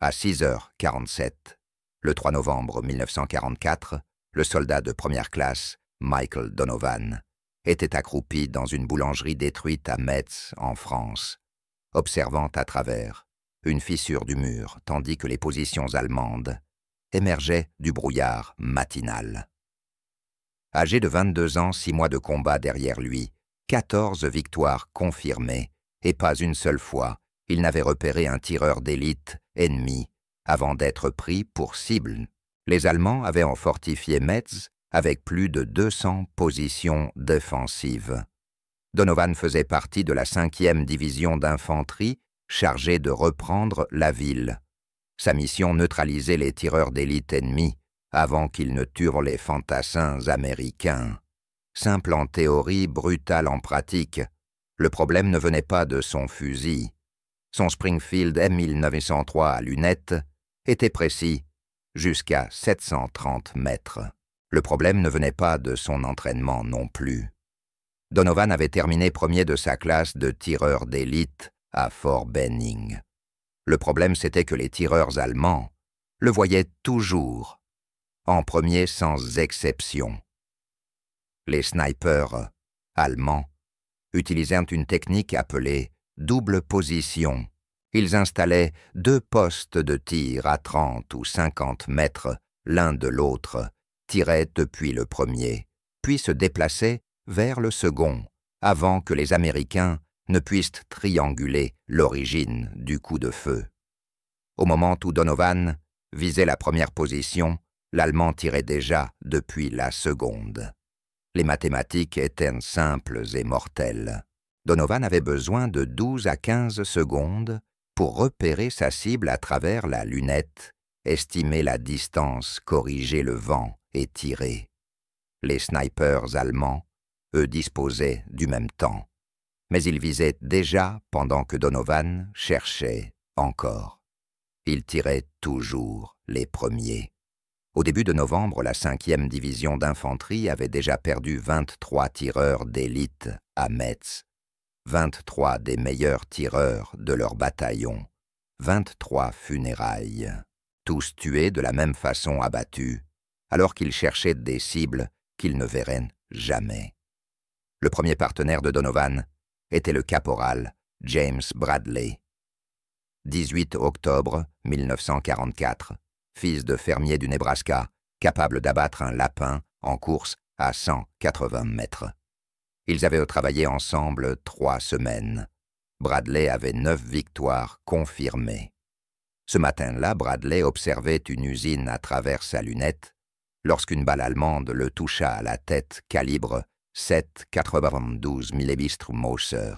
À 6h47, le 3 novembre 1944, le soldat de première classe, Michael Donovan, était accroupi dans une boulangerie détruite à Metz, en France, observant à travers une fissure du mur tandis que les positions allemandes émergeaient du brouillard matinal. Âgé de 22 ans, 6 mois de combat derrière lui, 14 victoires confirmées, et pas une seule fois, il n'avait repéré un tireur d'élite ennemi avant d'être pris pour cible. Les Allemands avaient fortifié Metz avec plus de 200 positions défensives. Donovan faisait partie de la 5e division d'infanterie chargée de reprendre la ville. Sa mission, neutraliser les tireurs d'élite ennemis avant qu'ils ne tuent les fantassins américains. Simple en théorie, brutal en pratique, le problème ne venait pas de son fusil. Son Springfield M1903 à lunettes était précis jusqu'à 730 mètres. Le problème ne venait pas de son entraînement non plus. Donovan avait terminé premier de sa classe de tireurs d'élite à Fort Benning. Le problème, c'était que les tireurs allemands le voyaient toujours en premier sans exception. Les snipers allemands utilisaient une technique appelée double position. Ils installaient 2 postes de tir à 30 ou 50 mètres l'un de l'autre, tiraient depuis le premier, puis se déplaçaient vers le second, avant que les Américains ne puissent trianguler l'origine du coup de feu. Au moment où Donovan visait la première position, l'Allemand tirait déjà depuis la seconde. Les mathématiques étaient simples et mortelles. Donovan avait besoin de 12 à 15 secondes pour repérer sa cible à travers la lunette, estimer la distance, corriger le vent et tirer. Les snipers allemands, eux, disposaient du même temps. Mais ils visaient déjà pendant que Donovan cherchait encore. Ils tiraient toujours les premiers. Au début de novembre, la 5e division d'infanterie avait déjà perdu 23 tireurs d'élite à Metz, 23 des meilleurs tireurs de leur bataillon, 23 funérailles, tous tués de la même façon abattus, alors qu'ils cherchaient des cibles qu'ils ne verraient jamais. Le premier partenaire de Donovan était le caporal James Bradley. 18 octobre 1944, fils de fermier du Nebraska, capable d'abattre un lapin en course à 180 mètres. Ils avaient travaillé ensemble 3 semaines. Bradley avait 9 victoires confirmées. Ce matin-là, Bradley observait une usine à travers sa lunette lorsqu'une balle allemande le toucha à la tête calibre 7,92 mm Mauser.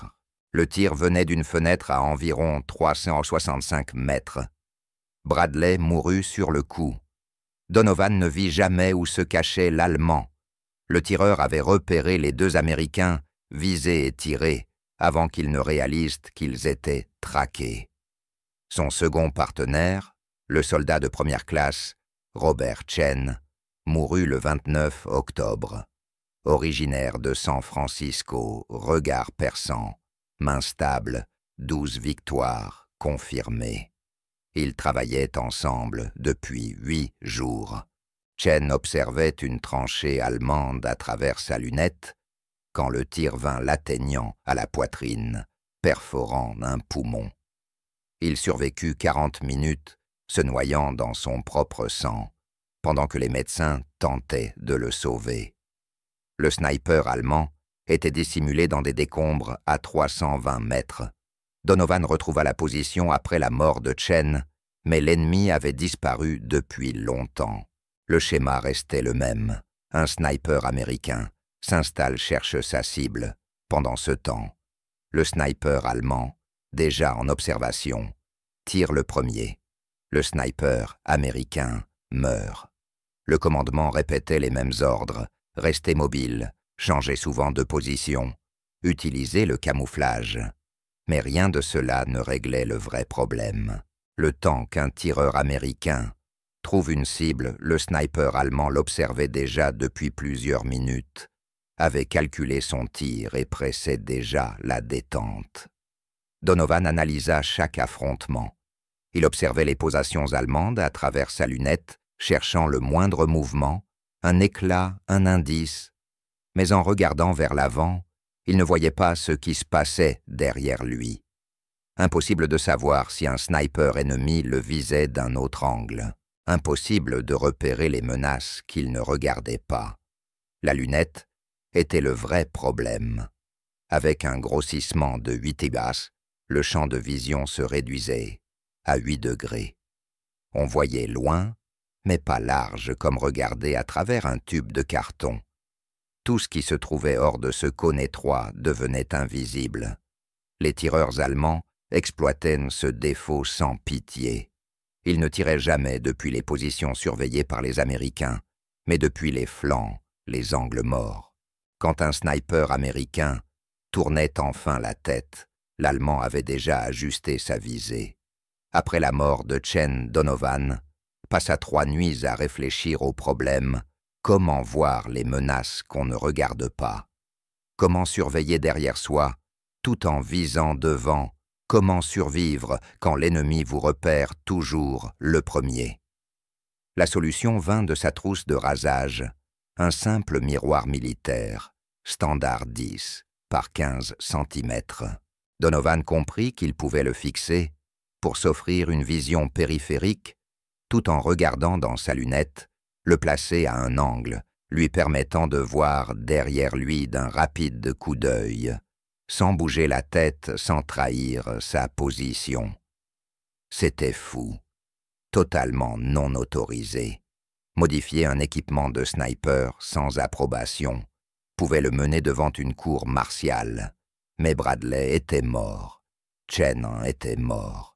Le tir venait d'une fenêtre à environ 365 mètres. Bradley mourut sur le coup. Donovan ne vit jamais où se cachait l'Allemand. Le tireur avait repéré les 2 Américains, visés et tirés, avant qu'ils ne réalisent qu'ils étaient traqués. Son second partenaire, le soldat de première classe, Robert Chen, mourut le 29 octobre. Originaire de San Francisco, regard perçant, main stable, 12 victoires confirmées. Ils travaillaient ensemble depuis 8 jours. Chen observait une tranchée allemande à travers sa lunette quand le tir vint l'atteignant à la poitrine, perforant un poumon. Il survécut 40 minutes, se noyant dans son propre sang, pendant que les médecins tentaient de le sauver. Le sniper allemand était dissimulé dans des décombres à 320 mètres. Donovan retrouva la position après la mort de Chen, mais l'ennemi avait disparu depuis longtemps. Le schéma restait le même. Un sniper américain s'installe, cherche sa cible. Pendant ce temps, le sniper allemand, déjà en observation, tire le premier. Le sniper américain meurt. Le commandement répétait les mêmes ordres, rester mobile, changer souvent de position, utiliser le camouflage. Mais rien de cela ne réglait le vrai problème. Le temps qu'un tireur américain trouve une cible, le sniper allemand l'observait déjà depuis plusieurs minutes, avait calculé son tir et pressait déjà la détente. Donovan analysa chaque affrontement. Il observait les posations allemandes à travers sa lunette, cherchant le moindre mouvement, un éclat, un indice, mais en regardant vers l'avant, il ne voyait pas ce qui se passait derrière lui. Impossible de savoir si un sniper ennemi le visait d'un autre angle. Impossible de repérer les menaces qu'il ne regardait pas. La lunette était le vrai problème. Avec un grossissement de 8 ibas, le champ de vision se réduisait à 8 degrés. On voyait loin, mais pas large comme regarder à travers un tube de carton. Tout ce qui se trouvait hors de ce cône étroit devenait invisible. Les tireurs allemands exploitaient ce défaut sans pitié. Ils ne tiraient jamais depuis les positions surveillées par les Américains, mais depuis les flancs, les angles morts. Quand un sniper américain tournait enfin la tête, l'Allemand avait déjà ajusté sa visée. Après la mort de Chen Donovan, passa 3 nuits à réfléchir au problème « Comment voir les menaces qu'on ne regarde pas? Comment surveiller derrière soi, tout en visant devant? Comment survivre quand l'ennemi vous repère toujours le premier ?» La solution vint de sa trousse de rasage, un simple miroir militaire, standard 10 par 15 cm. Donovan comprit qu'il pouvait le fixer pour s'offrir une vision périphérique, tout en regardant dans sa lunette, le placer à un angle, lui permettant de voir derrière lui d'un rapide coup d'œil, sans bouger la tête, sans trahir sa position. C'était fou, totalement non autorisé. Modifier un équipement de sniper sans approbation pouvait le mener devant une cour martiale. Mais Bradley était mort. Chen était mort.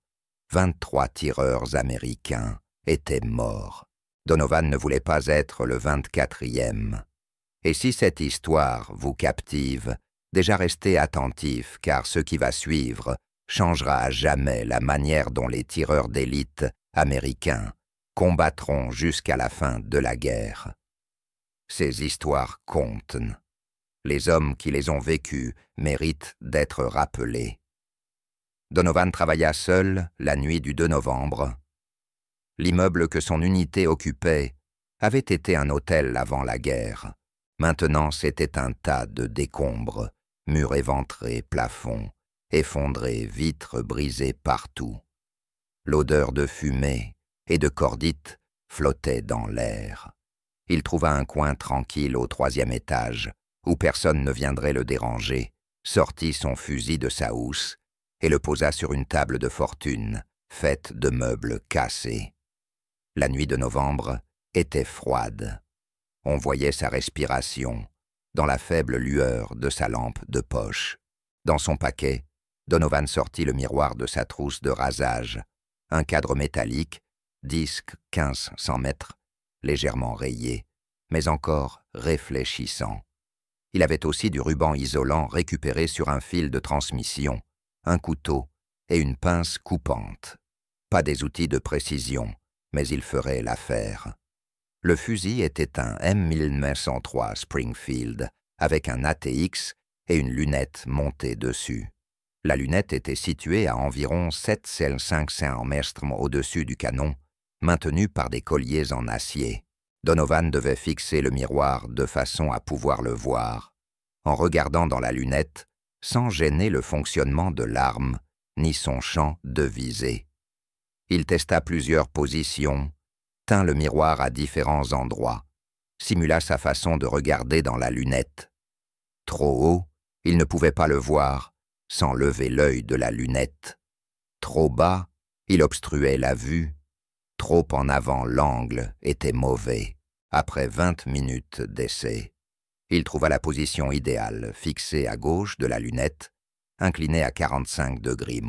23 tireurs américains étaient morts. Donovan ne voulait pas être le 24e. Et si cette histoire vous captive, déjà restez attentif, car ce qui va suivre changera à jamais la manière dont les tireurs d'élite américains combattront jusqu'à la fin de la guerre. Ces histoires comptent. Les hommes qui les ont vécues méritent d'être rappelés. Donovan travailla seul la nuit du 2 novembre. L'immeuble que son unité occupait avait été un hôtel avant la guerre. Maintenant, c'était un tas de décombres, murs éventrés, plafonds, effondrés, vitres brisées partout. L'odeur de fumée et de cordite flottait dans l'air. Il trouva un coin tranquille au 3e étage, où personne ne viendrait le déranger, sortit son fusil de sa housse et le posa sur une table de fortune, faite de meubles cassés. La nuit de novembre était froide. On voyait sa respiration dans la faible lueur de sa lampe de poche. Dans son paquet, Donovan sortit le miroir de sa trousse de rasage, un cadre métallique, disque 1500 mètres, légèrement rayé, mais encore réfléchissant. Il avait aussi du ruban isolant récupéré sur un fil de transmission, un couteau et une pince coupante. Pas des outils de précision, mais il ferait l'affaire. Le fusil était un M1903 Springfield avec un ATX et une lunette montée dessus. La lunette était située à environ 7,500 mètres au-dessus du canon, maintenue par des colliers en acier. Donovan devait fixer le miroir de façon à pouvoir le voir, en regardant dans la lunette, sans gêner le fonctionnement de l'arme ni son champ de visée. Il testa plusieurs positions, tint le miroir à différents endroits, simula sa façon de regarder dans la lunette. Trop haut, il ne pouvait pas le voir sans lever l'œil de la lunette. Trop bas, il obstruait la vue. Trop en avant, l'angle était mauvais. Après 20 minutes d'essai, il trouva la position idéale, fixée à gauche de la lunette, inclinée à 45 degrés,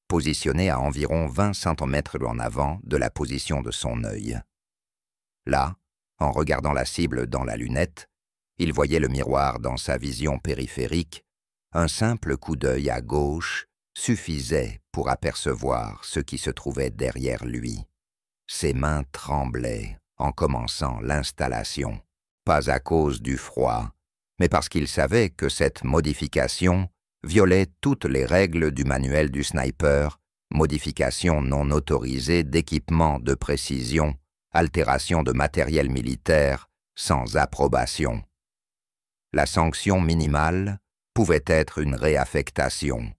positionnée à environ 20 cm en avant de la position de son œil. Là, en regardant la cible dans la lunette, il voyait le miroir dans sa vision périphérique. Un simple coup d'œil à gauche suffisait pour apercevoir ce qui se trouvait derrière lui. Ses mains tremblaient en commençant l'installation, pas à cause du froid, mais parce qu'il savait que cette modification violait toutes les règles du manuel du sniper Modification non autorisée d'équipements de précision, altération de matériel militaire sans approbation. La sanction minimale pouvait être une réaffectation.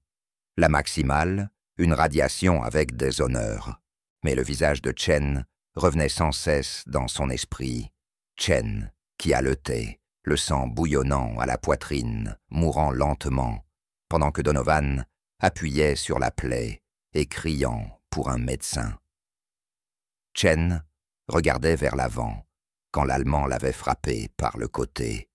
La maximale, une radiation avec déshonneur. Mais le visage de Chen revenait sans cesse dans son esprit. Chen, qui haletait, le sang bouillonnant à la poitrine, mourant lentement, pendant que Donovan appuyait sur la plaie et criant pour un médecin. Chen regardait vers l'avant, quand l'Allemand l'avait frappé par le côté.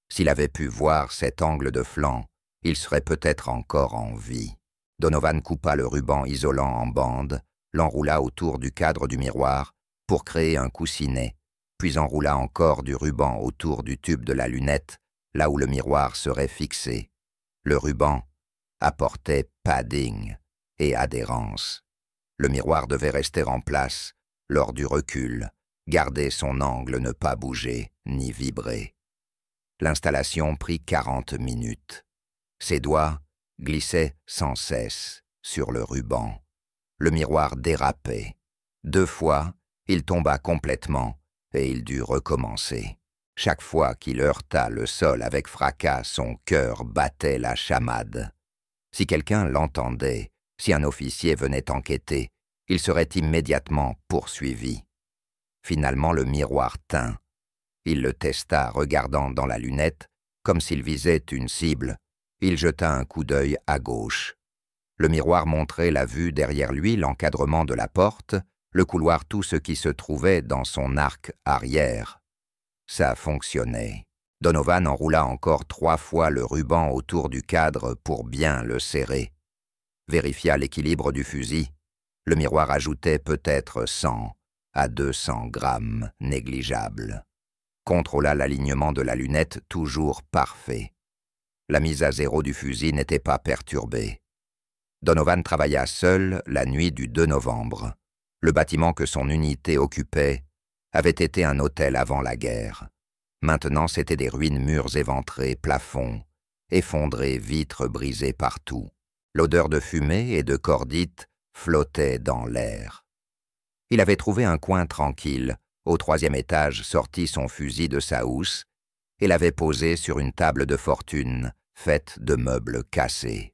S'il avait pu voir cet angle de flanc, il serait peut-être encore en vie. Donovan coupa le ruban isolant en bande, l'enroula autour du cadre du miroir pour créer un coussinet, puis enroula encore du ruban autour du tube de la lunette, là où le miroir serait fixé. Le ruban apportait padding et adhérence. Le miroir devait rester en place lors du recul, garder son angle, ne pas bouger ni vibrer. L'installation prit 40 minutes. Ses doigts glissaient sans cesse sur le ruban. Le miroir dérapait. 2 fois, il tomba complètement et il dut recommencer. Chaque fois qu'il heurta le sol avec fracas, son cœur battait la chamade. Si quelqu'un l'entendait, si un officier venait enquêter, il serait immédiatement poursuivi. Finalement, le miroir tint. Il le testa, regardant dans la lunette, comme s'il visait une cible. Il jeta un coup d'œil à gauche. Le miroir montrait la vue derrière lui, l'encadrement de la porte, le couloir, tout ce qui se trouvait dans son arc arrière. Ça fonctionnait. Donovan enroula encore 3 fois le ruban autour du cadre pour bien le serrer. Vérifia l'équilibre du fusil. Le miroir ajoutait peut-être 100 à 200 grammes, négligeable. Contrôla l'alignement de la lunette, toujours parfait. La mise à zéro du fusil n'était pas perturbée. Donovan travailla seul la nuit du 2 novembre. Le bâtiment que son unité occupait avait été un hôtel avant la guerre. Maintenant, c'étaient des ruines, murs éventrés, plafonds, effondrés, vitres brisées partout. L'odeur de fumée et de cordite flottait dans l'air. Il avait trouvé un coin tranquille, au 3e étage, sorti son fusil de sa housse et l'avait posé sur une table de fortune faite de meubles cassés.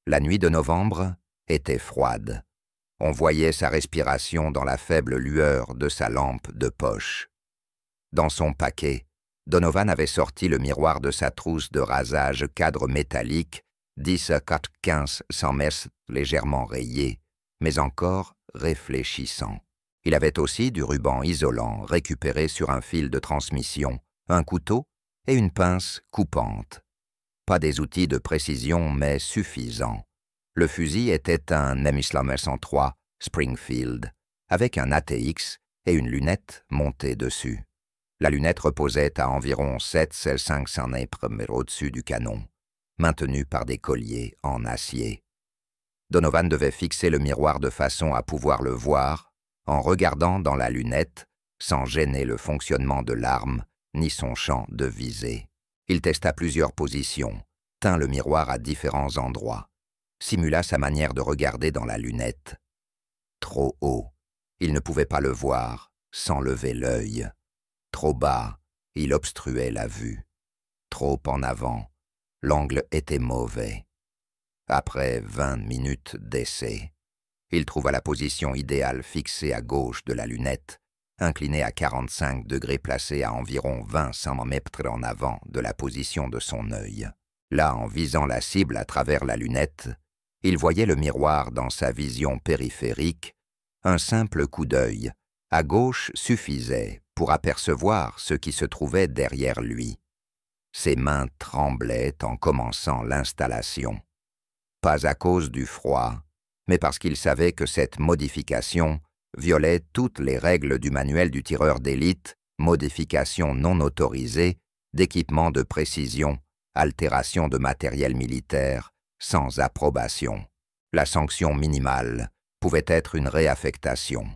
La nuit de novembre était froide. On voyait sa respiration dans la faible lueur de sa lampe de poche. Dans son paquet, Donovan avait sorti le miroir de sa trousse de rasage cadre métallique 10-15 cm légèrement rayé, mais encore réfléchissant. Il avait aussi du ruban isolant récupéré sur un fil de transmission, un couteau et une pince coupante. Pas des outils de précision, mais suffisants. Le fusil était un M-Islam 103 Springfield, avec un ATX et une lunette montée dessus. La lunette reposait à environ 7,5 cm au-dessus du canon, maintenue par des colliers en acier. Donovan devait fixer le miroir de façon à pouvoir le voir en regardant dans la lunette, sans gêner le fonctionnement de l'arme ni son champ de visée. Il testa plusieurs positions, tint le miroir à différents endroits, simula sa manière de regarder dans la lunette. Trop haut, il ne pouvait pas le voir sans lever l'œil. Trop bas, il obstruait la vue. Trop en avant, l'angle était mauvais. Après 20 minutes d'essai, il trouva la position idéale fixée à gauche de la lunette, inclinée à 45 degrés, placée à environ 20 cm en avant de la position de son œil. Là, en visant la cible à travers la lunette, il voyait le miroir dans sa vision périphérique. Un simple coup d'œil, à gauche, suffisait pour apercevoir ce qui se trouvait derrière lui. Ses mains tremblaient en commençant l'installation. Pas à cause du froid, mais parce qu'il savait que cette modification violait toutes les règles du manuel du tireur d'élite, modification non autorisée, d'équipement de précision, altération de matériel militaire, sans approbation. La sanction minimale pouvait être une réaffectation,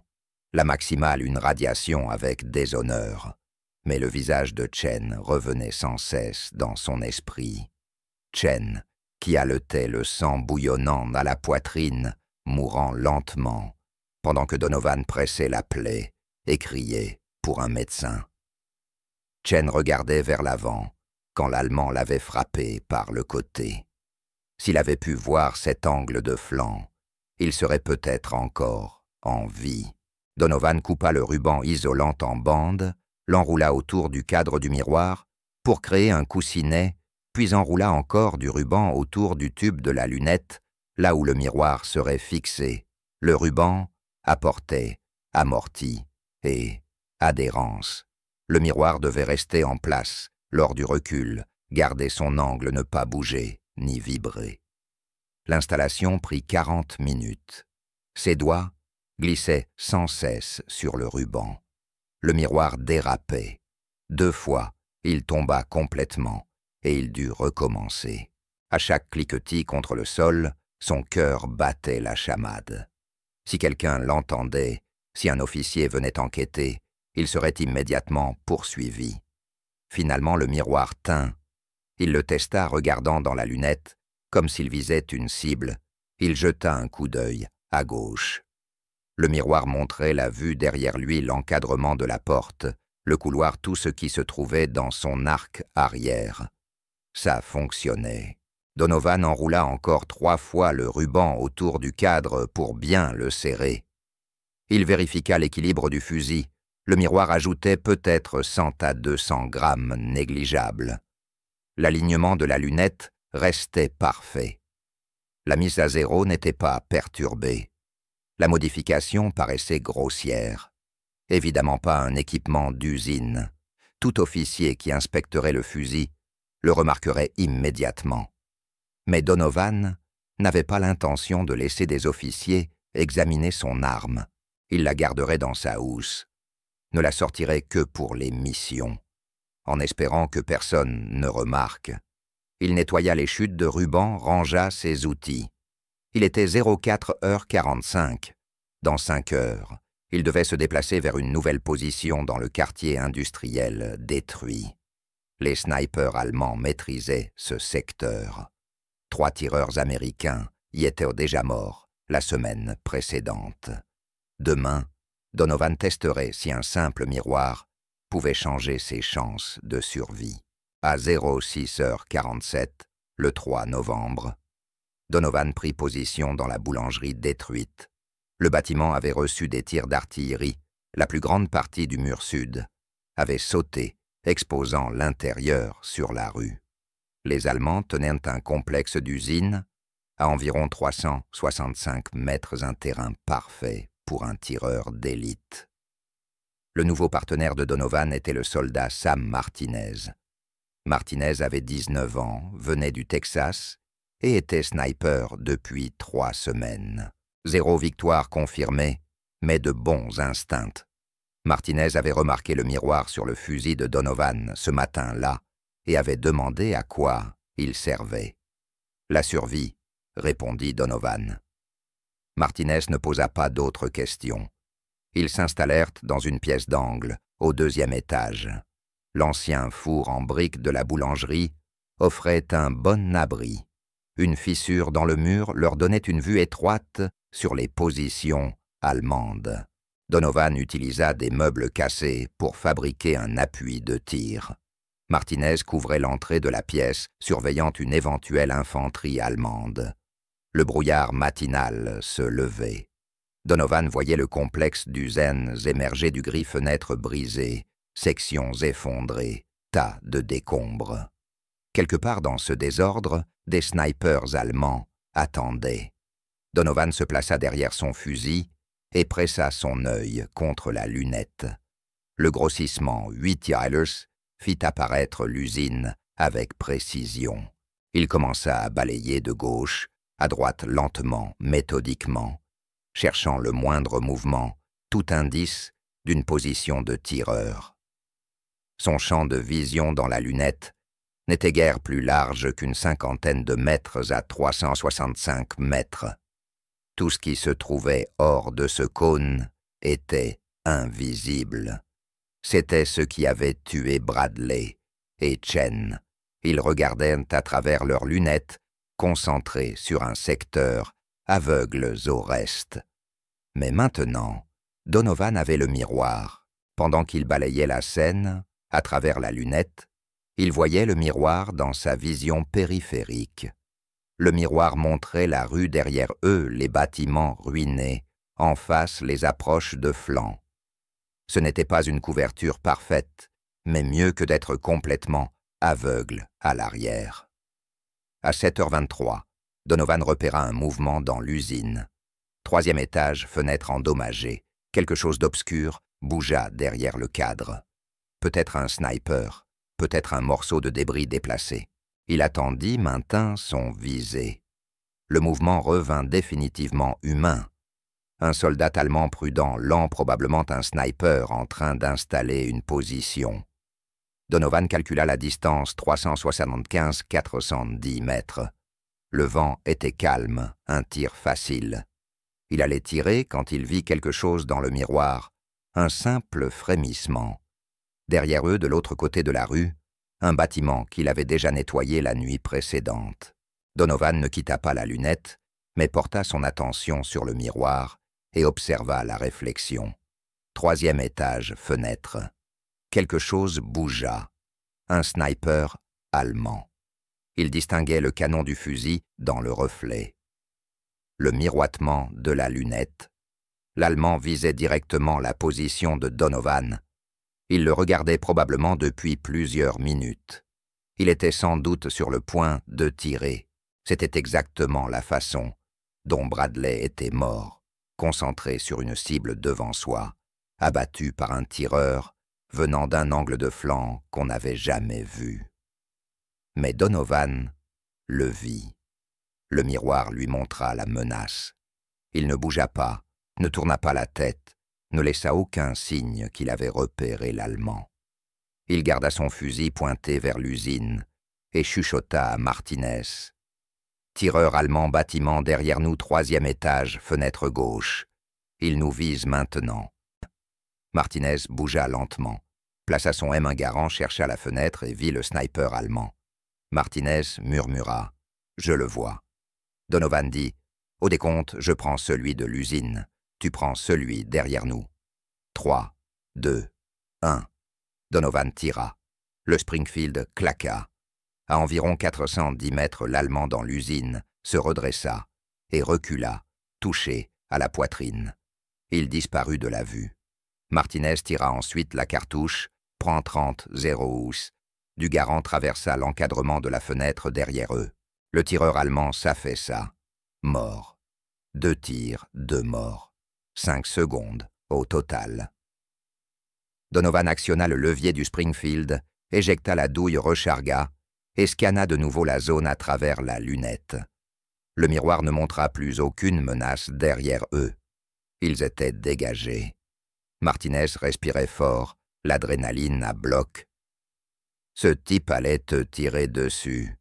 la maximale une radiation avec déshonneur. Mais le visage de Chen revenait sans cesse dans son esprit. Chen, qui haletait le sang bouillonnant à la poitrine, mourant lentement, pendant que Donovan pressait la plaie et criait pour un médecin. Chen regardait vers l'avant, quand l'Allemand l'avait frappé par le côté. S'il avait pu voir cet angle de flanc, il serait peut-être encore en vie. Donovan coupa le ruban isolant en bande, l'enroula autour du cadre du miroir pour créer un coussinet, puis enroula encore du ruban autour du tube de la lunette, là où le miroir serait fixé. Le ruban apportait amorti et adhérence. Le miroir devait rester en place lors du recul, garder son angle, ne pas bouger ni vibrer. L'installation prit 40 minutes. Ses doigts glissaient sans cesse sur le ruban. Le miroir dérapait. 2 fois, il tomba complètement et il dut recommencer. À chaque cliquetis contre le sol, son cœur battait la chamade. Si quelqu'un l'entendait, si un officier venait enquêter, il serait immédiatement poursuivi. Finalement, le miroir tint. Il le testa regardant dans la lunette, comme s'il visait une cible. Il jeta un coup d'œil à gauche. Le miroir montrait la vue derrière lui, l'encadrement de la porte, le couloir, tout ce qui se trouvait dans son arc arrière. Ça fonctionnait. Donovan enroula encore 3 fois le ruban autour du cadre pour bien le serrer. Il vérifiqua l'équilibre du fusil. Le miroir ajoutait peut-être 100 à 200 grammes négligeables. L'alignement de la lunette restait parfait. La mise à zéro n'était pas perturbée. La modification paraissait grossière. Évidemment pas un équipement d'usine. Tout officier qui inspecterait le fusil le remarquerait immédiatement. Mais Donovan n'avait pas l'intention de laisser des officiers examiner son arme. Il la garderait dans sa housse, ne la sortirait que pour les missions, en espérant que personne ne remarque. Il nettoya les chutes de ruban, rangea ses outils. Il était 04h45. Dans 5 heures, il devait se déplacer vers une nouvelle position dans le quartier industriel détruit. Les snipers allemands maîtrisaient ce secteur. 3 tireurs américains y étaient déjà morts la semaine précédente. Demain, Donovan testerait si un simple miroir pouvait changer ses chances de survie. À 06h47, le 3 novembre, Donovan prit position dans la boulangerie détruite. Le bâtiment avait reçu des tirs d'artillerie. La plus grande partie du mur sud avait sauté, exposant l'intérieur sur la rue. Les Allemands tenaient un complexe d'usines à environ 365 mètres, un terrain parfait pour un tireur d'élite. Le nouveau partenaire de Donovan était le soldat Sam Martinez. Martinez avait 19 ans, venait du Texas et était sniper depuis 3 semaines. 0 victoire confirmée, mais de bons instincts. Martinez avait remarqué le miroir sur le fusil de Donovan ce matin-là et avait demandé à quoi il servait. « La survie », répondit Donovan. Martinez ne posa pas d'autres questions. Ils s'installèrent dans une pièce d'angle, au 2e étage. L'ancien four en briques de la boulangerie offrait un bon abri. Une fissure dans le mur leur donnait une vue étroite sur les positions allemandes. Donovan utilisa des meubles cassés pour fabriquer un appui de tir. Martinez couvrait l'entrée de la pièce, surveillant une éventuelle infanterie allemande. Le brouillard matinal se levait. Donovan voyait le complexe d'usines émerger du gris-fenêtre brisé, sections effondrées, tas de décombres. Quelque part dans ce désordre, des snipers allemands attendaient. Donovan se plaça derrière son fusil et pressa son œil contre la lunette. Le grossissement 8 Yilers fit apparaître l'usine avec précision. Il commença à balayer de gauche à droite lentement, méthodiquement, cherchant le moindre mouvement, tout indice d'une position de tireur. Son champ de vision dans la lunette n'était guère plus large qu'une 50aine de mètres à 365 mètres. Tout ce qui se trouvait hors de ce cône était invisible. C'était ce qui avait tué Bradley et Chen. Ils regardaient à travers leurs lunettes concentrés sur un secteur, aveugles au reste. Mais maintenant, Donovan avait le miroir. Pendant qu'il balayait la scène, à travers la lunette, il voyait le miroir dans sa vision périphérique. Le miroir montrait la rue derrière eux, les bâtiments ruinés, en face les approches de flanc. Ce n'était pas une couverture parfaite, mais mieux que d'être complètement aveugle à l'arrière. À 7h23, Donovan repéra un mouvement dans l'usine. 3e étage, fenêtre endommagée. Quelque chose d'obscur bougea derrière le cadre. Peut-être un sniper, peut-être un morceau de débris déplacé. Il attendit, maintint son visé. Le mouvement revint définitivement humain. Un soldat allemand prudent, lent, probablement un sniper en train d'installer une position. Donovan calcula la distance 375-410 mètres. Le vent était calme, un tir facile. Il allait tirer quand il vit quelque chose dans le miroir, un simple frémissement. Derrière eux, de l'autre côté de la rue, un bâtiment qu'il avait déjà nettoyé la nuit précédente. Donovan ne quitta pas la lunette, mais porta son attention sur le miroir et observa la réflexion. 3e étage, fenêtre. Quelque chose bougea. Un sniper allemand. Il distinguait le canon du fusil dans le reflet. Le miroitement de la lunette. L'Allemand visait directement la position de Donovan. Il le regardait probablement depuis plusieurs minutes. Il était sans doute sur le point de tirer. C'était exactement la façon dont Bradley était mort, concentré sur une cible devant soi, abattu par un tireur venant d'un angle de flanc qu'on n'avait jamais vu. Mais Donovan le vit. Le miroir lui montra la menace. Il ne bougea pas, ne tourna pas la tête, ne laissa aucun signe qu'il avait repéré l'Allemand. Il garda son fusil pointé vers l'usine et chuchota à Martinez. « Tireur allemand, bâtiment derrière nous, 3e étage, fenêtre gauche. Il nous vise maintenant. » Martinez bougea lentement, plaça son M1 Garand, chercha la fenêtre et vit le sniper allemand. Martinez murmura « Je le vois ». Donovan dit « Au décompte, je prends celui de l'usine. Tu prends celui derrière nous. 3, 2, 1. » Donovan tira. Le Springfield claqua. À environ 410 mètres, l'Allemand dans l'usine se redressa et recula, touché à la poitrine. Il disparut de la vue. Martinez tira ensuite la cartouche, prend 30 0 ous. Du Garand traversa l'encadrement de la fenêtre derrière eux. Le tireur allemand s'affaissa. Mort. 2 tirs, 2 morts. 5 secondes au total. Donovan actionna le levier du Springfield, éjecta la douille, rechargea et scanna de nouveau la zone à travers la lunette. Le miroir ne montra plus aucune menace derrière eux. Ils étaient dégagés. Martinez respirait fort, l'adrénaline à bloc. « Ce type allait te tirer dessus.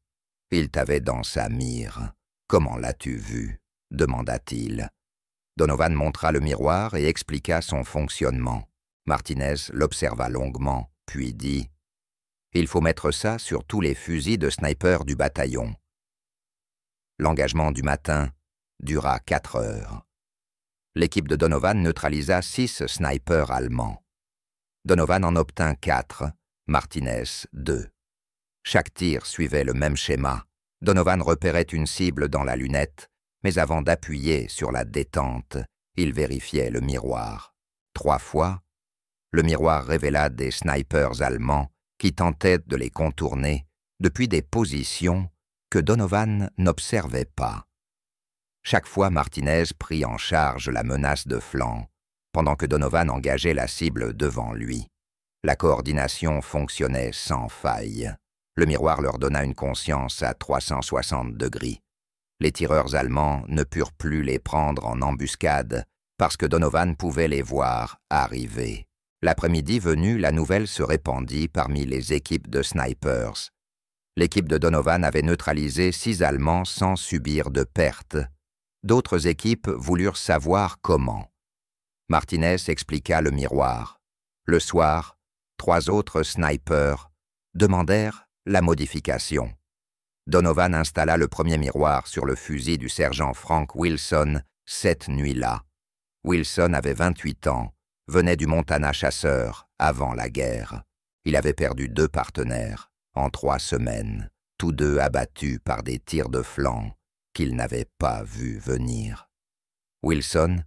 Il t'avait dans sa mire. Comment l'as-tu vu ?» demanda-t-il. Donovan montra le miroir et expliqua son fonctionnement. Martinez l'observa longuement, puis dit « Il faut mettre ça sur tous les fusils de sniper du bataillon. » L'engagement du matin dura 4 heures. L'équipe de Donovan neutralisa 6 snipers allemands. Donovan en obtint 4, Martinez 2. Chaque tir suivait le même schéma. Donovan repérait une cible dans la lunette, mais avant d'appuyer sur la détente, il vérifiait le miroir. 3 fois, le miroir révéla des snipers allemands qui tentaient de les contourner depuis des positions que Donovan n'observait pas. Chaque fois, Martinez prit en charge la menace de flanc, pendant que Donovan engageait la cible devant lui. La coordination fonctionnait sans faille. Le miroir leur donna une conscience à 360 degrés. Les tireurs allemands ne purent plus les prendre en embuscade parce que Donovan pouvait les voir arriver. L'après-midi venu, la nouvelle se répandit parmi les équipes de snipers. L'équipe de Donovan avait neutralisé 6 Allemands sans subir de pertes. D'autres équipes voulurent savoir comment. Martinez expliqua le miroir. Le soir, 3 autres snipers demandèrent la modification. Donovan installa le premier miroir sur le fusil du sergent Frank Wilson cette nuit-là. Wilson avait 28 ans, venait du Montana chasseur avant la guerre. Il avait perdu 2 partenaires en 3 semaines, tous 2 abattus par des tirs de flanc qu'il n'avait pas vus venir. Wilson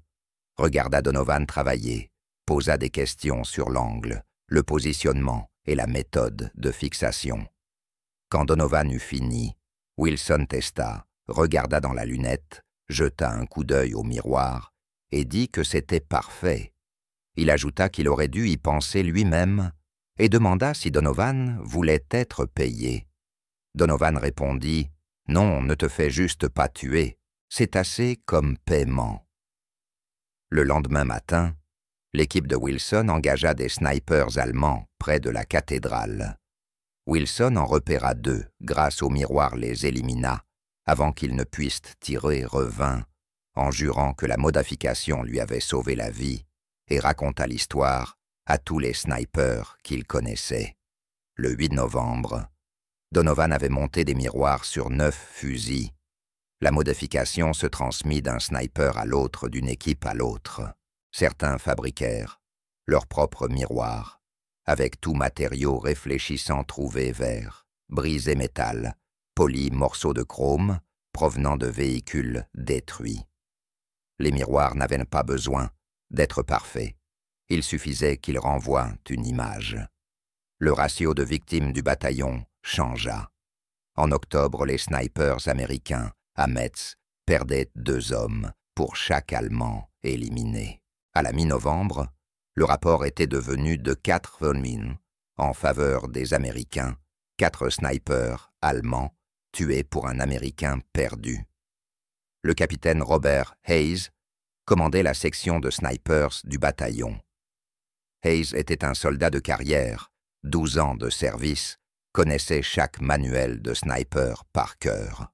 regarda Donovan travailler, posa des questions sur l'angle, le positionnement et la méthode de fixation. Quand Donovan eut fini, Wilson testa, regarda dans la lunette, jeta un coup d'œil au miroir et dit que c'était parfait. Il ajouta qu'il aurait dû y penser lui-même et demanda si Donovan voulait être payé. Donovan répondit « Non, ne te fais juste pas tuer, c'est assez comme paiement. » Le lendemain matin, l'équipe de Wilson engagea des snipers allemands près de la cathédrale. Wilson en repéra 2 grâce au miroir les élimina, avant qu'ils ne puissent tirer revint, en jurant que la modification lui avait sauvé la vie, et raconta l'histoire à tous les snipers qu'il connaissait. Le 8 novembre, Donovan avait monté des miroirs sur 9 fusils. La modification se transmit d'un sniper à l'autre, d'une équipe à l'autre. Certains fabriquèrent leur propre miroir, avec tout matériau réfléchissant trouvé verre, brisé métal, poli morceaux de chrome provenant de véhicules détruits. Les miroirs n'avaient pas besoin d'être parfaits. Il suffisait qu'ils renvoient une image. Le ratio de victimes du bataillon changea. En octobre, les snipers américains à Metz perdaient 2 hommes pour chaque Allemand éliminé. À la mi-novembre, le rapport était devenu de 4 volumes en faveur des Américains, 4 snipers allemands tués pour un Américain perdu. Le capitaine Robert Hayes commandait la section de snipers du bataillon. Hayes était un soldat de carrière, 12 ans de service, connaissait chaque manuel de sniper par cœur.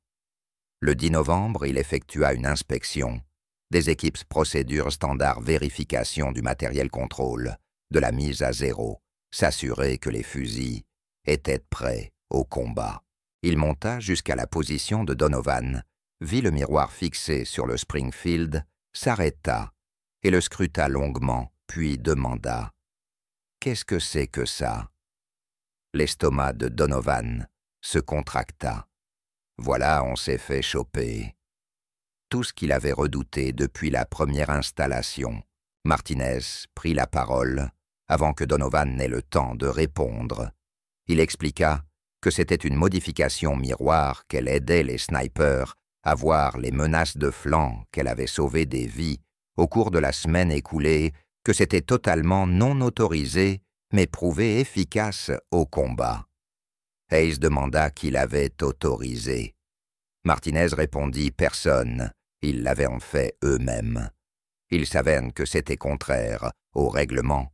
Le 10 novembre, il effectua une inspection, des équipes procédures standard vérification du matériel contrôle, de la mise à zéro, s'assurer que les fusils étaient prêts au combat. Il monta jusqu'à la position de Donovan, vit le miroir fixé sur le Springfield, s'arrêta et le scruta longuement, puis demanda « Qu'est-ce que c'est que ça ?» L'estomac de Donovan se contracta. Voilà, on s'est fait choper. Tout ce qu'il avait redouté depuis la première installation. Martinez prit la parole avant que Donovan n'ait le temps de répondre. Il expliqua que c'était une modification miroir qu'elle aidait les snipers à voir les menaces de flanc qu'elle avait sauvées des vies au cours de la semaine écoulée, que c'était totalement non autorisé mais prouvé efficace au combat. Hayes demanda qui l'avait autorisé. Martinez répondit « Personne, ils l'avaient en fait eux-mêmes. Ils savaient que c'était contraire au règlement,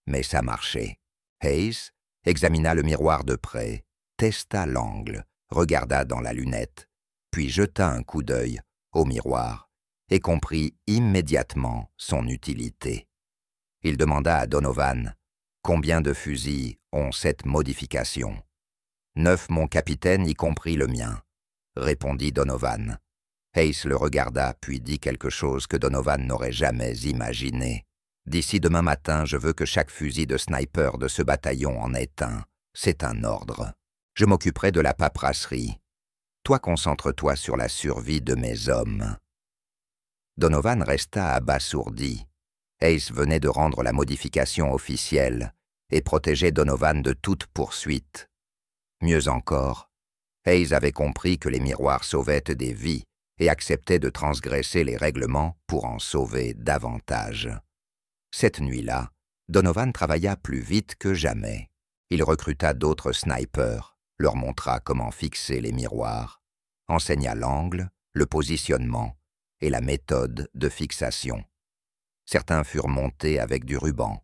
mais ça marchait. » Hayes examina le miroir de près, testa l'angle, regarda dans la lunette, puis jeta un coup d'œil au miroir et comprit immédiatement son utilité. Il demanda à Donovan « Combien de fusils ont cette modification ?»« 9, mon capitaine, y compris le mien. » répondit Donovan. Hayes le regarda puis dit quelque chose que Donovan n'aurait jamais imaginé. « D'ici demain matin, je veux que chaque fusil de sniper de ce bataillon en ait un. C'est un ordre. Je m'occuperai de la paperasserie. Toi, concentre-toi sur la survie de mes hommes. » Donovan resta abasourdi. Hayes venait de rendre la modification officielle et protégeait Donovan de toute poursuite. Mieux encore, Hayes avait compris que les miroirs sauvaient des vies et acceptait de transgresser les règlements pour en sauver davantage. Cette nuit-là, Donovan travailla plus vite que jamais. Il recruta d'autres snipers, leur montra comment fixer les miroirs, enseigna l'angle, le positionnement et la méthode de fixation. Certains furent montés avec du ruban,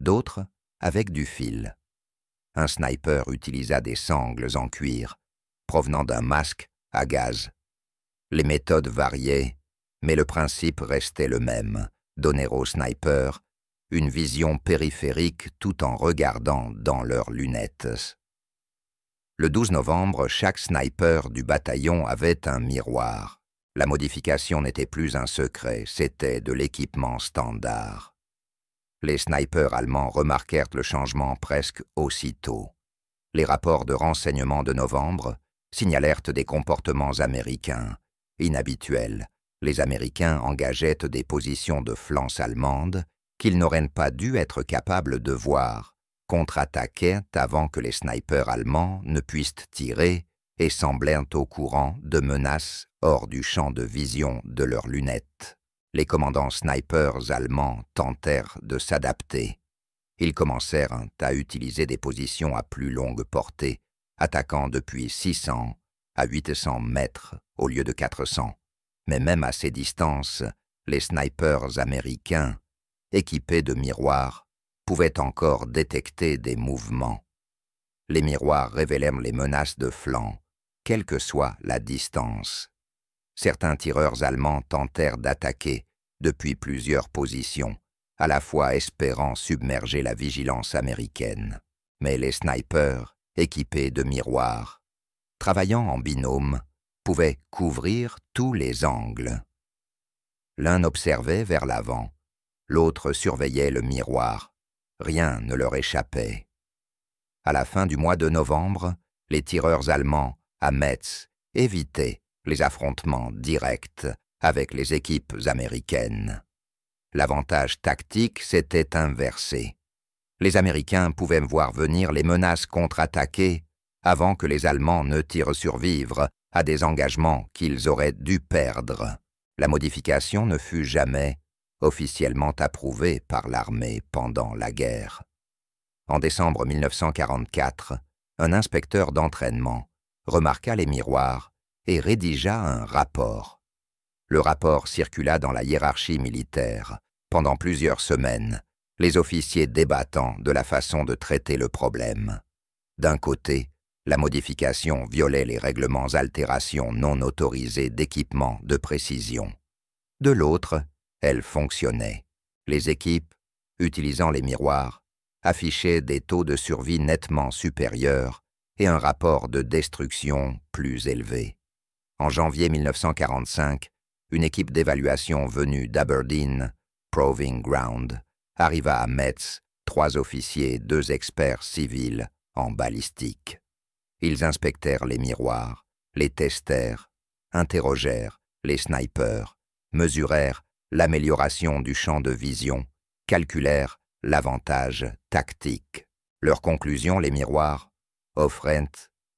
d'autres avec du fil. Un sniper utilisa des sangles en cuir, provenant d'un masque à gaz. Les méthodes variaient, mais le principe restait le même, donner aux snipers une vision périphérique tout en regardant dans leurs lunettes. Le 12 novembre, chaque sniper du bataillon avait un miroir. La modification n'était plus un secret, c'était de l'équipement standard. Les snipers allemands remarquèrent le changement presque aussitôt. Les rapports de renseignement de novembre signalèrent des comportements américains inhabituels. Les Américains engageaient des positions de flancs allemandes qu'ils n'auraient pas dû être capables de voir, contre-attaquaient avant que les snipers allemands ne puissent tirer et semblèrent au courant de menaces hors du champ de vision de leurs lunettes. Les commandants snipers allemands tentèrent de s'adapter. Ils commencèrent à utiliser des positions à plus longue portée, attaquant depuis 600 à 800 mètres au lieu de 400. Mais même à ces distances, les snipers américains, équipés de miroirs, pouvaient encore détecter des mouvements. Les miroirs révélèrent les menaces de flanc, quelle que soit la distance. Certains tireurs allemands tentèrent d'attaquer depuis plusieurs positions, à la fois espérant submerger la vigilance américaine. Mais les snipers, équipés de miroirs, travaillant en binôme, pouvaient couvrir tous les angles. L'un observait vers l'avant, l'autre surveillait le miroir. Rien ne leur échappait. À la fin du mois de novembre, les tireurs allemands à Metz évitaient les affrontements directs avec les équipes américaines. L'avantage tactique s'était inversé. Les Américains pouvaient voir venir les menaces contre-attaquées avant que les Allemands ne tirent survivre à des engagements qu'ils auraient dû perdre. La modification ne fut jamais officiellement approuvée par l'armée pendant la guerre. En décembre 1944, un inspecteur d'entraînement remarqua les miroirs et rédigea un rapport. Le rapport circula dans la hiérarchie militaire pendant plusieurs semaines, les officiers débattant de la façon de traiter le problème. D'un côté, la modification violait les règlements altérations non autorisées d'équipements de précision. De l'autre, elle fonctionnait. Les équipes, utilisant les miroirs, affichaient des taux de survie nettement supérieurs et un rapport de destruction plus élevé. En janvier 1945, une équipe d'évaluation venue d'Aberdeen, Proving Ground, arriva à Metz, 3 officiers et 2 experts civils en balistique. Ils inspectèrent les miroirs, les testèrent, interrogèrent les snipers, mesurèrent l'amélioration du champ de vision, calculèrent l'avantage tactique. Leur conclusion, les miroirs, offraient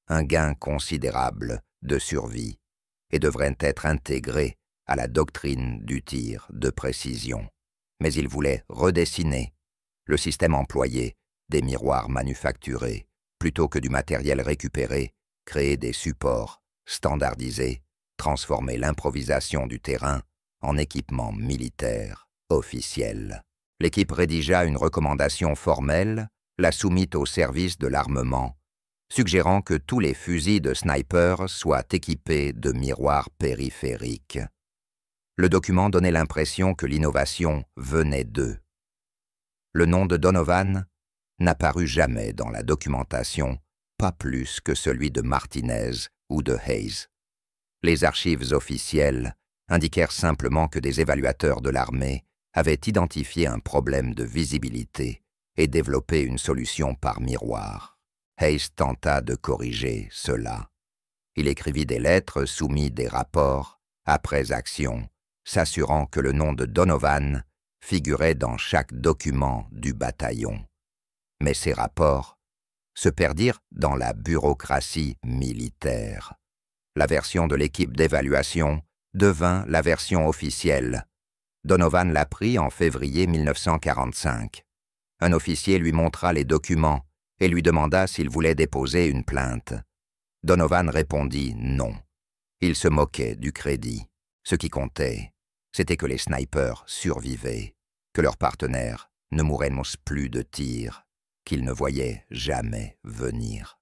un gain considérable de survie et devraient être intégrés à la doctrine du tir de précision. Mais ils voulaient redessiner le système employé des miroirs manufacturés, plutôt que du matériel récupéré, créer des supports standardisés, transformer l'improvisation du terrain en équipement militaire officiel. L'équipe rédigea une recommandation formelle, la soumit au service de l'armement, suggérant que tous les fusils de sniper soient équipés de miroirs périphériques. Le document donnait l'impression que l'innovation venait d'eux. Le nom de Donovan n'apparut jamais dans la documentation, pas plus que celui de Martinez ou de Hayes. Les archives officielles indiquèrent simplement que des évaluateurs de l'armée avaient identifié un problème de visibilité et développé une solution par miroir. Hayes tenta de corriger cela. Il écrivit des lettres, soumit des rapports, après action, s'assurant que le nom de Donovan figurait dans chaque document du bataillon. Mais ces rapports se perdirent dans la bureaucratie militaire. La version de l'équipe d'évaluation devint la version officielle. Donovan l'apprit en février 1945. Un officier lui montra les documents et lui demanda s'il voulait déposer une plainte. Donovan répondit non. Il se moquait du crédit. Ce qui comptait, c'était que les snipers survivaient, que leurs partenaires ne mouraient plus de tirs, qu'ils ne voyaient jamais venir.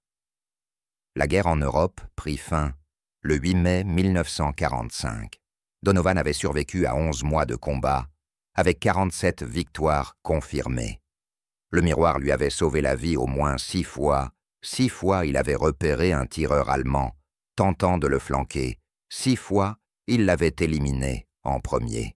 La guerre en Europe prit fin le 8 mai 1945. Donovan avait survécu à 11 mois de combat, avec 47 victoires confirmées. Le miroir lui avait sauvé la vie au moins 6 fois 6 fois il avait repéré un tireur allemand, tentant de le flanquer. 6 fois, il l'avait éliminé en premier.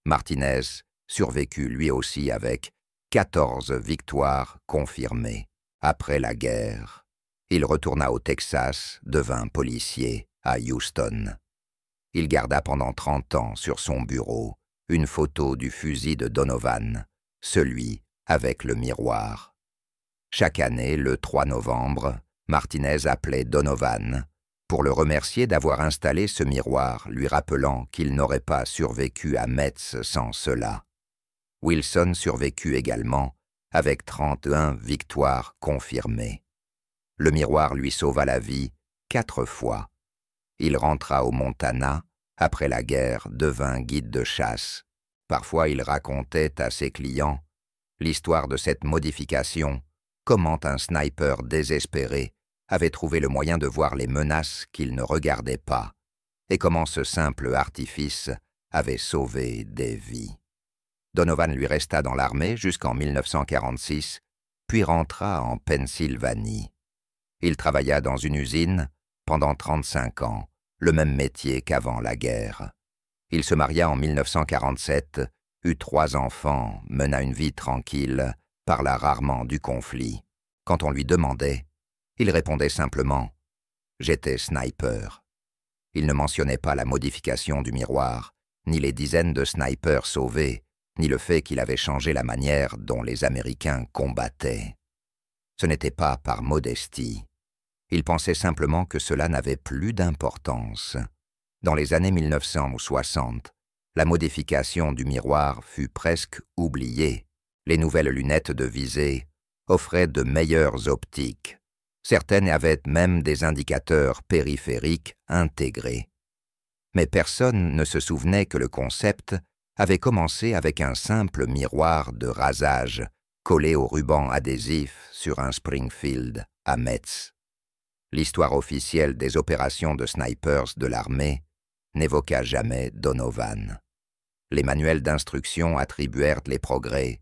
Martinez survécut lui aussi avec 14 victoires confirmées. Après la guerre, il retourna au Texas, devint policier à Houston. Il garda pendant 30 ans sur son bureau une photo du fusil de Donovan, celui avec le miroir. Chaque année, le 3 novembre, Martinez appelait Donovan pour le remercier d'avoir installé ce miroir, lui rappelant qu'il n'aurait pas survécu à Metz sans cela. Wilson survécut également, avec 31 victoires confirmées. Le miroir lui sauva la vie 4 fois. Il rentra au Montana, après la guerre, devint guide de chasse. Parfois, il racontait à ses clients l'histoire de cette modification, comment un sniper désespéré avait trouvé le moyen de voir les menaces qu'il ne regardait pas, et comment ce simple artifice avait sauvé des vies. Donovan lui resta dans l'armée jusqu'en 1946, puis rentra en Pennsylvanie. Il travailla dans une usine pendant 35 ans, le même métier qu'avant la guerre. Il se maria en 1947, eut 3 enfants, mena une vie tranquille, parla rarement du conflit. Quand on lui demandait, il répondait simplement « J'étais sniper ». Il ne mentionnait pas la modification du miroir, ni les dizaines de snipers sauvés, ni le fait qu'il avait changé la manière dont les Américains combattaient. Ce n'était pas par modestie. Il pensait simplement que cela n'avait plus d'importance. Dans les années 1960, la modification du miroir fut presque oubliée. Les nouvelles lunettes de visée offraient de meilleures optiques. Certaines avaient même des indicateurs périphériques intégrés. Mais personne ne se souvenait que le concept avait commencé avec un simple miroir de rasage collé au ruban adhésif sur un Springfield à Metz. L'histoire officielle des opérations de snipers de l'armée n'évoqua jamais Donovan. Les manuels d'instruction attribuèrent les progrès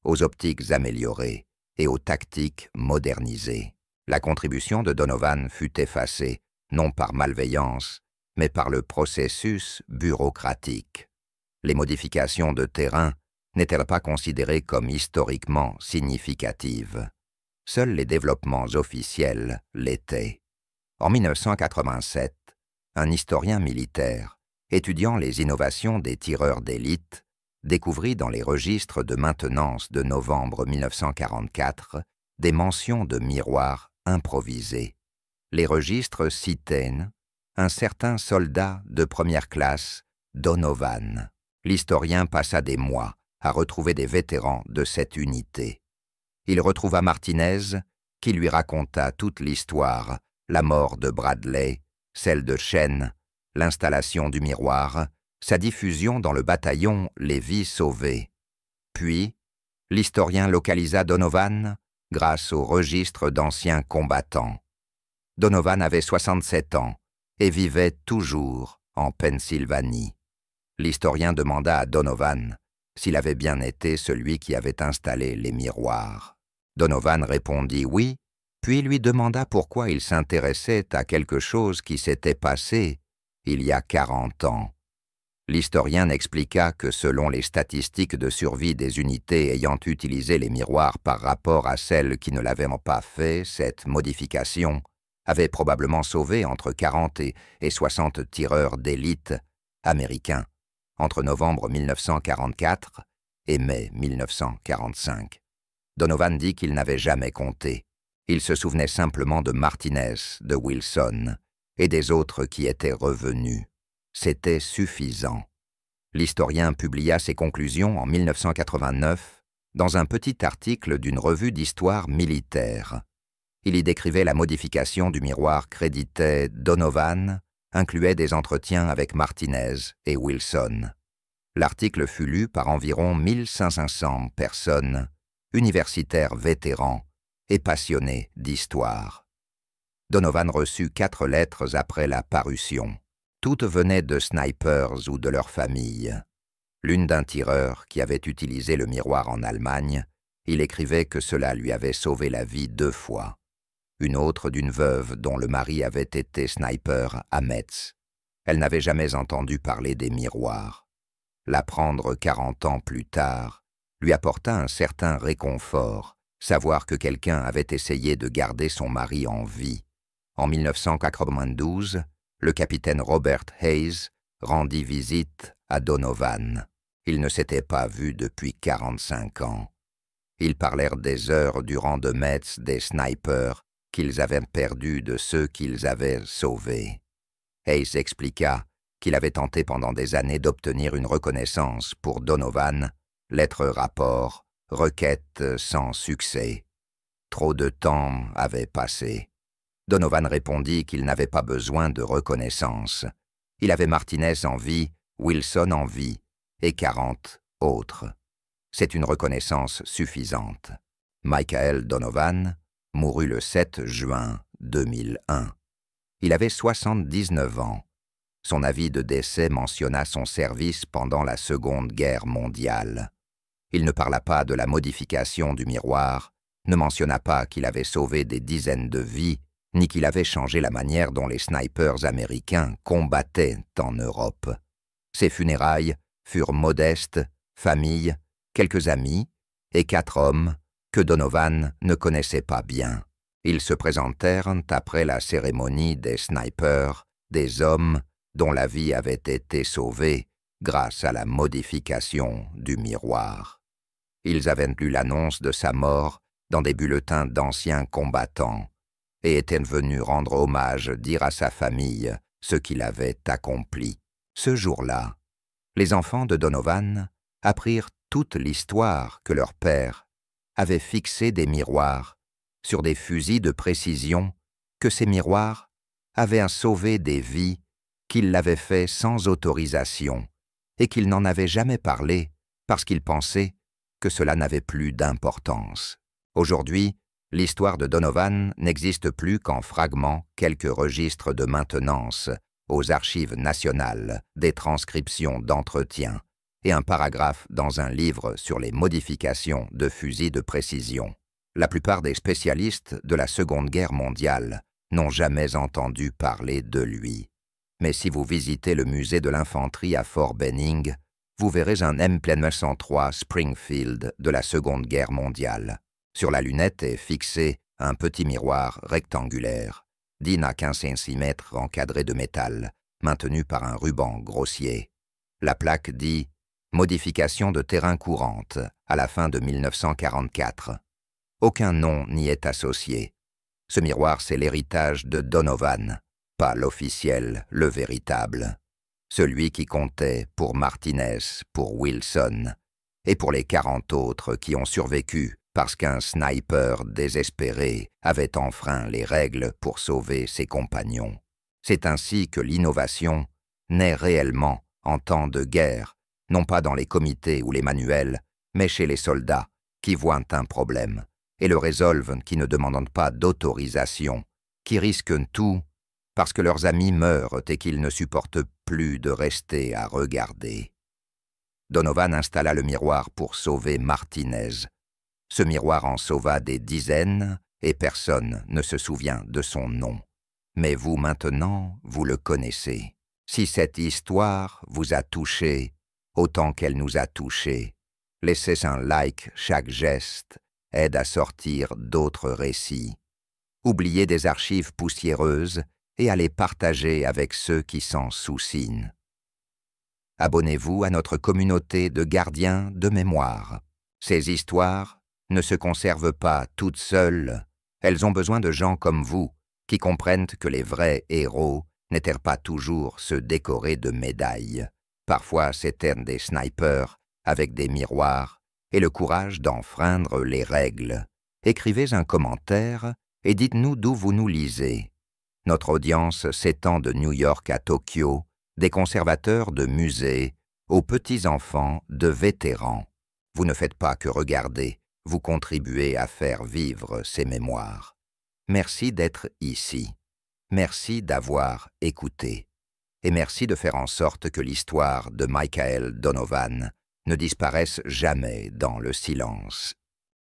aux optiques améliorées et aux tactiques modernisées. La contribution de Donovan fut effacée, non par malveillance, mais par le processus bureaucratique. Les modifications de terrain n'étaient pas considérées comme historiquement significatives. Seuls les développements officiels l'étaient. En 1987, un historien militaire, étudiant les innovations des tireurs d'élite, découvrit dans les registres de maintenance de novembre 1944 des mentions de miroirs improvisés. Les registres citaient un certain soldat de première classe, Donovan. L'historien passa des mois à retrouver des vétérans de cette unité. Il retrouva Martinez, qui lui raconta toute l'histoire, la mort de Bradley, celle de Chen, l'installation du miroir, sa diffusion dans le bataillon Les Vies Sauvées. Puis, l'historien localisa Donovan grâce au registre d'anciens combattants. Donovan avait 67 ans et vivait toujours en Pennsylvanie. L'historien demanda à Donovan s'il avait bien été celui qui avait installé les miroirs. Donovan répondit oui, puis lui demanda pourquoi il s'intéressait à quelque chose qui s'était passé il y a 40 ans. L'historien expliqua que selon les statistiques de survie des unités ayant utilisé les miroirs par rapport à celles qui ne l'avaient pas fait, cette modification avait probablement sauvé entre 40 et 60 tireurs d'élite américains entre novembre 1944 et mai 1945. Donovan dit qu'il n'avait jamais compté. Il se souvenait simplement de Martinez, de Wilson et des autres qui étaient revenus. C'était suffisant. L'historien publia ses conclusions en 1989 dans un petit article d'une revue d'histoire militaire. Il y décrivait la modification du miroir, créditait Donovan, incluait des entretiens avec Martinez et Wilson. L'article fut lu par environ 1500 personnes, universitaires vétérans et passionnés d'histoire. Donovan reçut 4 lettres après la parution. Toutes venaient de snipers ou de leurs familles. L'une d'un tireur qui avait utilisé le miroir en Allemagne, il écrivait que cela lui avait sauvé la vie 2 fois. une autre d'une veuve dont le mari avait été sniper à Metz. Elle n'avait jamais entendu parler des miroirs. L'apprendre 40 ans plus tard lui apporta un certain réconfort, savoir que quelqu'un avait essayé de garder son mari en vie. En 1992, le capitaine Robert Hayes rendit visite à Donovan. Ils ne s'étaient pas vus depuis 45 ans. Ils parlèrent des heures durant de Metz des snipers qu'ils avaient perdus de ceux qu'ils avaient sauvés. Hayes expliqua qu'il avait tenté pendant des années d'obtenir une reconnaissance pour Donovan, lettre-rapport, requête sans succès. Trop de temps avait passé. Donovan répondit qu'il n'avait pas besoin de reconnaissance. Il avait Martinez en vie, Wilson en vie, et 40 autres. C'est une reconnaissance suffisante. Michael Donovan mourut le 7 juin 2001. Il avait 79 ans. Son avis de décès mentionna son service pendant la Seconde Guerre mondiale. Il ne parla pas de la modification du miroir, ne mentionna pas qu'il avait sauvé des dizaines de vies, ni qu'il avait changé la manière dont les snipers américains combattaient en Europe. Ses funérailles furent modestes, famille, quelques amis et 4 hommes que Donovan ne connaissait pas bien. Ils se présentèrent après la cérémonie des snipers, des hommes dont la vie avait été sauvée grâce à la modification du miroir. Ils avaient lu l'annonce de sa mort dans des bulletins d'anciens combattants et étaient venus rendre hommage, dire à sa famille ce qu'il avait accompli. Ce jour-là, les enfants de Donovan apprirent toute l'histoire que leur père avait fixé des miroirs sur des fusils de précision, que ces miroirs avaient sauvé des vies, qu'il l'avait fait sans autorisation et qu'il n'en avait jamais parlé parce qu'il pensait que cela n'avait plus d'importance. Aujourd'hui, l'histoire de Donovan n'existe plus qu'en fragments, quelques registres de maintenance aux archives nationales, des transcriptions d'entretien et un paragraphe dans un livre sur les modifications de fusils de précision. La plupart des spécialistes de la Seconde Guerre mondiale n'ont jamais entendu parler de lui. Mais si vous visitez le musée de l'infanterie à Fort Benning, vous verrez un M-103 Springfield de la Seconde Guerre mondiale. Sur la lunette est fixé un petit miroir rectangulaire, d'1 à 15 cm encadré de métal, maintenu par un ruban grossier. La plaque dit « Modification de terrain courante » à la fin de 1944. Aucun nom n'y est associé. Ce miroir, c'est l'héritage de Donovan, pas l'officiel, le véritable. Celui qui comptait pour Martinez, pour Wilson, et pour les 40 autres qui ont survécu parce qu'un sniper désespéré avait enfreint les règles pour sauver ses compagnons. C'est ainsi que l'innovation naît réellement en temps de guerre, non pas dans les comités ou les manuels, mais chez les soldats qui voient un problème et le résolvent, qui ne demandent pas d'autorisation, qui risquent tout parce que leurs amis meurent et qu'ils ne supportent plus de rester à regarder. Donovan installa le miroir pour sauver Martinez. Ce miroir en sauva des dizaines et personne ne se souvient de son nom. Mais vous maintenant, vous le connaissez. Si cette histoire vous a touché autant qu'elle nous a touchés, laissez un like, chaque geste aide à sortir d'autres récits. Oubliez des archives poussiéreuses et à les partager avec ceux qui s'en soucient. Abonnez-vous à notre communauté de gardiens de mémoire. Ces histoires ne se conservent pas toutes seules. Elles ont besoin de gens comme vous, qui comprennent que les vrais héros n'étaient pas toujours ceux décorés de médailles. Parfois, c'étaient des snipers avec des miroirs et le courage d'enfreindre les règles. Écrivez un commentaire et dites-nous d'où vous nous lisez. Notre audience s'étend de New York à Tokyo, des conservateurs de musées aux petits-enfants de vétérans. Vous ne faites pas que regarder, vous contribuez à faire vivre ces mémoires. Merci d'être ici. Merci d'avoir écouté. Et merci de faire en sorte que l'histoire de Michael Donovan ne disparaisse jamais dans le silence